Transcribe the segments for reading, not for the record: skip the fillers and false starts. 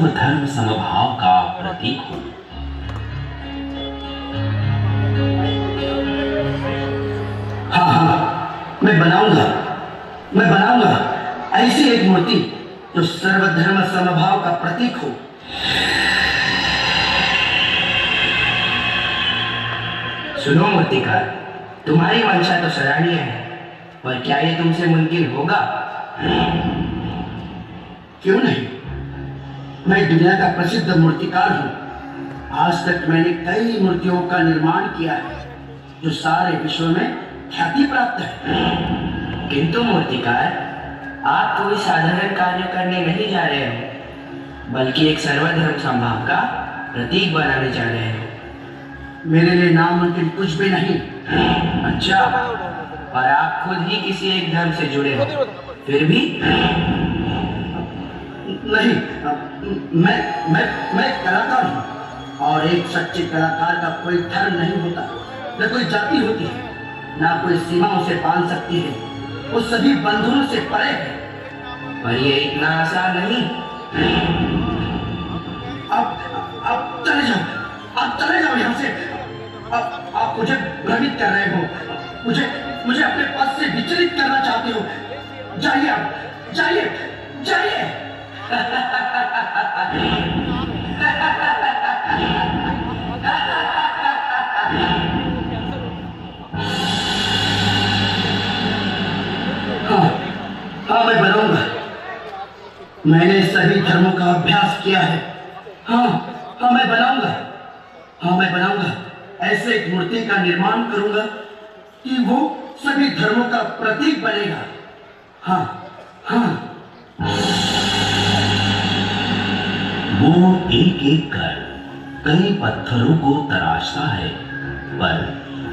सर्वधर्म समभाव का प्रतीक हूं। हाँ, मैं बनाऊंगा ऐसी एक मूर्ति जो सर्वधर्म समभाव का प्रतीक हो। सुनो मूर्तिकार, तुम्हारी मंशा तो सराहनीय है, पर क्या ये तुमसे मुमकिन होगा? क्यों नहीं? मैं दुनिया का प्रसिद्ध मूर्तिकार हूं। आज तक मैंने कई मूर्तियों का निर्माण किया है जो सारे विश्व में ख्याति प्राप्त है। किंतु मूर्तिकार, आप कोई साधारण कार्य करने नहीं जा रहे हो, बल्कि एक सर्वधर्म समभाव का प्रतीक बनाने जा रहे हो। मेरे लिए नामुमकिन कुछ भी नहीं। अच्छा, पर आप खुद ही किसी एक धर्म से जुड़े हो, फिर भी? नहीं, मैं कलाकार हूँ, और एक सच्चे कलाकार का कोई धर्म नहीं होता, न कोई जाति होती है, ना कोई सीमा उसे बांध सकती है। वो सभी बंधनों से परे है। पर ये इतना आसान नहीं। आप चले जाओ यहाँ से। आप मुझे भ्रमित कर रहे हो, मुझे अपने पद से विचलित करना चाहते हो। जाइए आप, जाइए। हाँ, मैं बनाऊंगा। मैंने सभी धर्मों का अभ्यास किया है। हाँ, मैं बनाऊंगा। ऐसे एक मूर्ति का निर्माण करूंगा कि वो सभी धर्मों का प्रतीक बनेगा। हाँ। वो एक एक कर कई पत्थरों को तराशता है, पर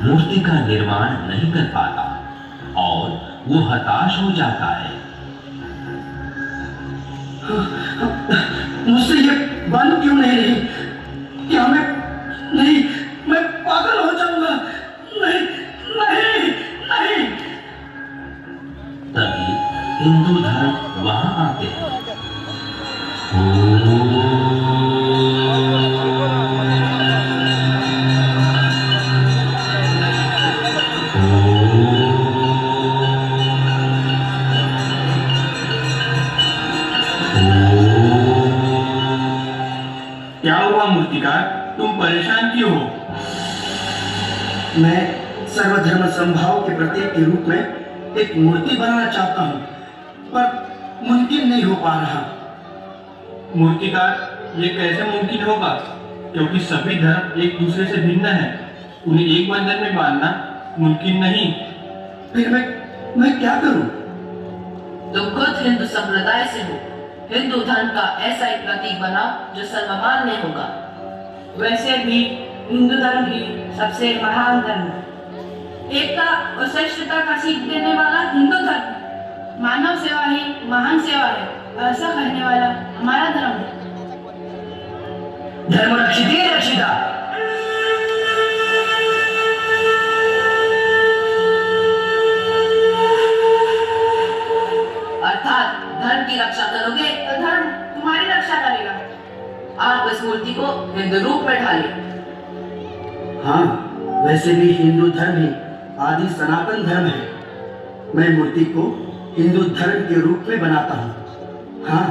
मूर्ति का निर्माण नहीं कर पाता और वो हताश हो जाता है। मुझसे ये बंद क्यों नहीं रही? क्या मैं पागल हो जाऊंगा? नहीं। तभी हिंदू धर्म वहां आते हैं। क्या हुआ मूर्तिकार, तुम परेशान क्यों हो? मैं सर्वधर्म समभाव के प्रतीक के रूप में एक मूर्ति बनाना चाहता हूँ, पर मुमकिन नहीं हो पा रहा। मूर्तिकार, ये कैसे मुमकिन होगा? क्योंकि सभी धर्म एक दूसरे से भिन्न है, उन्हें एक बंधन में बांधना मुमकिन नहीं। फिर मैं क्या करूं? तुम खुद हिंदू संप्रदाय से हो। हिंदू धर्म का ऐसा एक प्रतीक बनाओ जो सर्वमान्य होगा। वैसे भी हिंदू धर्म ही सबसे महान धर्म है। एकता और श्रेष्ठता का सीख देने वाला हिंदू धर्म। मानव सेवा ही महान सेवा है, ऐसा कहने वाला हमारा धर्म है। धर्म रक्षिते रक्षिता। अर्थात धर्म की रक्षा करोगे तो धर्म तुम्हारी रक्षा करेगा। आप इस मूर्ति को हिंदू रूप में ढालिए। हाँ, वैसे भी हिंदू धर्म ही आदि सनातन धर्म है। मैं मूर्ति को हिंदू धर्म के रूप में बनाता हूँ। हाँ।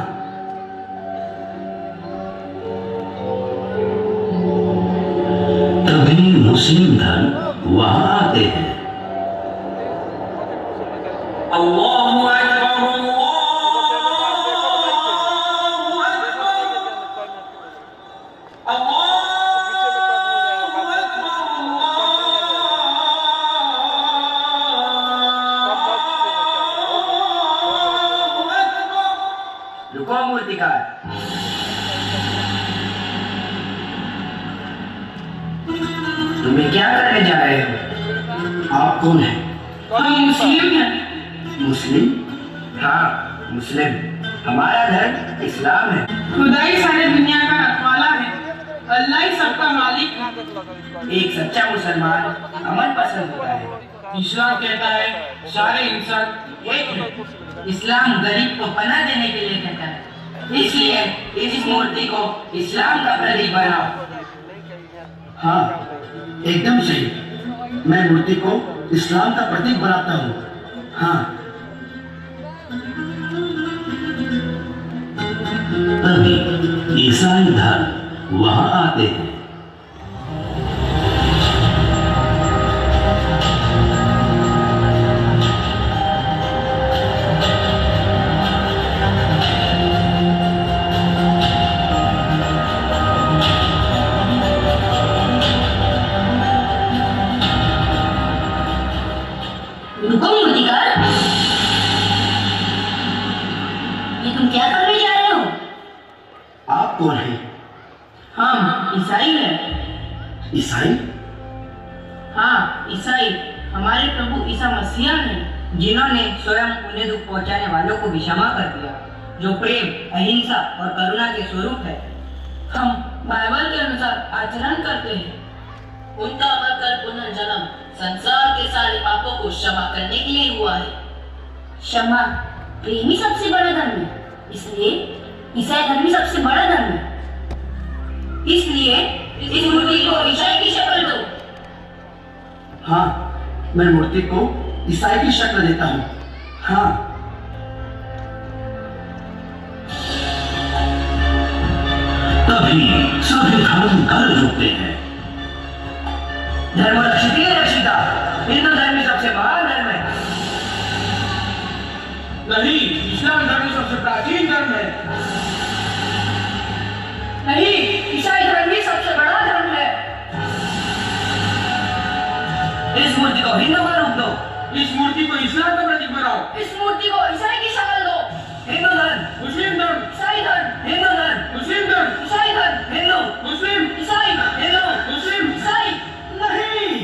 तभी मुस्लिम धर्म वहां आते हैं। अल्लाहु अकबर, रुको मूर्तिकार। तुम्हें क्या करने जा रहे हो? आप कौन हैं? हम मुस्लिम हैं। मुस्लिम? हाँ, मुस्लिम। हमारा धर्म इस्लाम है। खुदा ही सारे दुनिया का रखवाला है। अल्लाह ही सबका मालिक है। एक सच्चा मुसलमान अमन पसंद होता है। इस्लाम कहता है सारे इंसान एक है। इस्लाम गरीब को पनाह देने के लिए कहता है। इसलिए इस मूर्ति को इस्लाम का प्रतीक बनाओ। हाँ, एकदम सही। मैं मूर्ति को इस्लाम का प्रतीक बनाता हूँ। हाँ। तभी ईसाई धर्म वहां आते हैं। रुको मूर्तिकार, ये तुम क्या करने जा रहे हो? आप कौन हैं? हम ईसाई हैं। ईसाई? हाँ, ईसाई हमारे प्रभु ईसा मसीह हैं, जिन्होंने स्वयं उन्हें दुख पहुंचाने वालों को भी क्षमा कर दिया, जो प्रेम, अहिंसा और करुणा के स्वरूप है। हम बाइबल के अनुसार आचरण करते हैं। उनका मरकर पुनर्जन्म संसार के सारे पापों को क्षमा करने के लिए हुआ है। क्षमा प्रेम ही सबसे बड़ा धर्म है, इसलिए ईसाई धर्म ही सबसे बड़ा धर्म है। इसलिए इस मूर्ति को ईसाई की शक्ल दो। हाँ, मैं मूर्ति को ईसाई की शक्ल देता हूँ। हाँ। तभी सभी धर्म गल उठते हैं। धर्म रक्षित रक्षिता, हिंदू धर्म ही सबसे महान धर्म है। नहीं, इस्लाम धर्म सबसे प्राचीन धर्म है। नहीं, ईसाई धर्म ही सबसे बड़ा धर्म है। इस मूर्ति को हिंदू का रूप दो। इस मूर्ति को इस्लाम का प्रतीक बनाओ। इस मूर्ति को ईसाई की शक्ल दो। हिंदू धर्म, मुस्लिम धर्म, ईसाई धर्म, हिंदू धर्म, मुस्लिम धर्म, ईसाई धर्म, हिंदू, मुस्लिम, ईसाई, हिंदू, मुस्लिम, ईसाई। नहीं।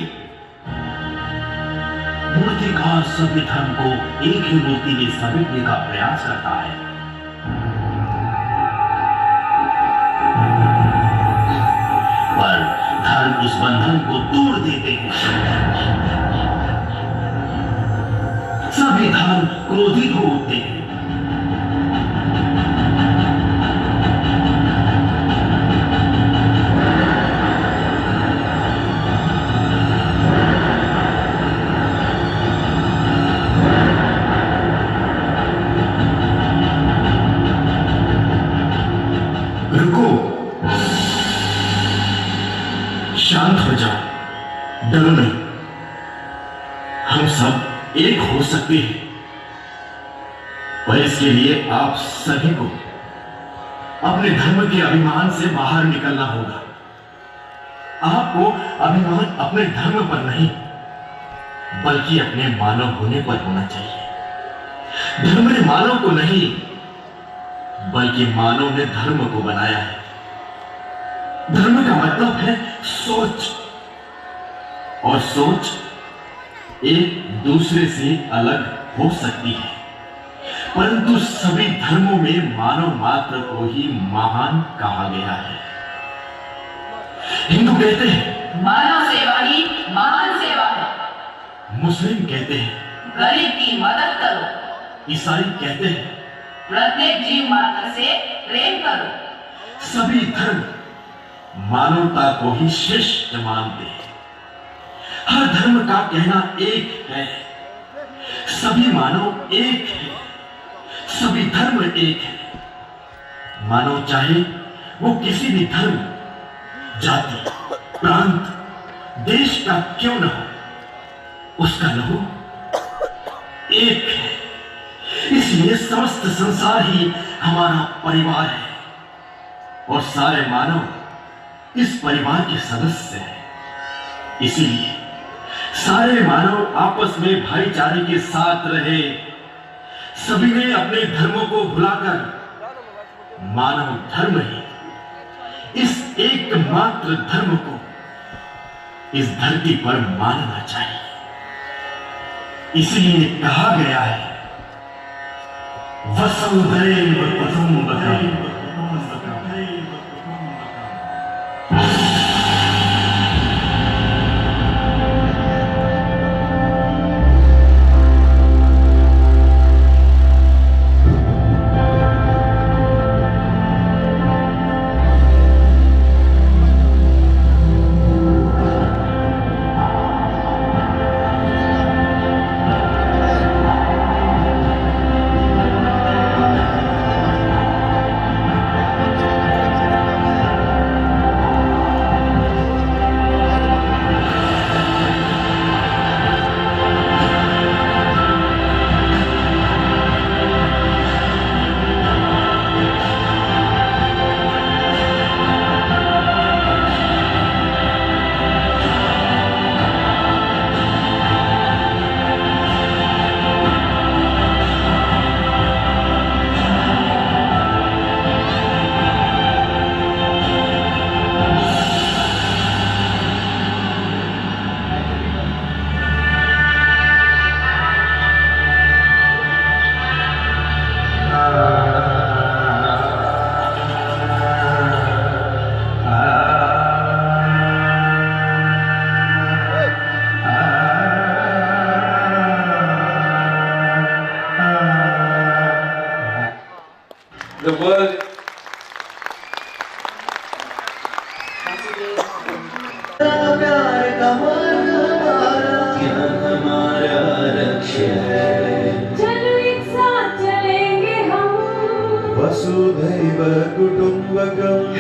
मूर्तिकार सभी धर्म को एक ही मूर्ति में समेटने का प्रयास करता है, पर धर्म उस बंधन को तोड़ देते हैं। सभी धर्म क्रोधित हो उठते हैं। रुको, शांत हो जाओ, डरो नहीं। हम सब एक हो सकते हैं, पर इसके लिए आप सभी को अपने धर्म के अभिमान से बाहर निकलना होगा। आपको अभिमान अपने धर्म पर नहीं, बल्कि अपने मानव होने पर होना चाहिए। धर्म ने मानव को नहीं, बल्कि मानव ने धर्म को बनाया है। धर्म का मतलब है सोच, और सोच एक दूसरे से अलग हो सकती है, परंतु सभी धर्मों में मानव मात्र को ही महान कहा गया है। हिंदू कहते हैं मानव सेवा ही महान सेवा है। मुस्लिम कहते हैं गरीब की मदद करो। ईसाई कहते हैं प्रत्येक जीव मात्र से प्रेम करो। सभी धर्म मानवता को ही श्रेष्ठ मानते हैं। हर धर्म का कहना एक है, सभी मानव एक है, सभी धर्म एक है। मानव चाहे वो किसी भी धर्म, जाति, प्रांत, देश का क्यों न हो, उसका लहू एक है। इसलिए समस्त संसार ही हमारा परिवार है, और सारे मानव इस परिवार के सदस्य हैं। इसीलिए सारे मानव आपस में भाईचारे के साथ रहे। सभी ने अपने धर्मों को भुलाकर मानव धर्म ही, इस एकमात्र धर्म को इस धरती पर मानना चाहिए। इसलिए कहा गया है वसुधैव कुटुंबकम्। The world चलो एक साथ चलेंगे हम वसुधैव कुटुम्बकम्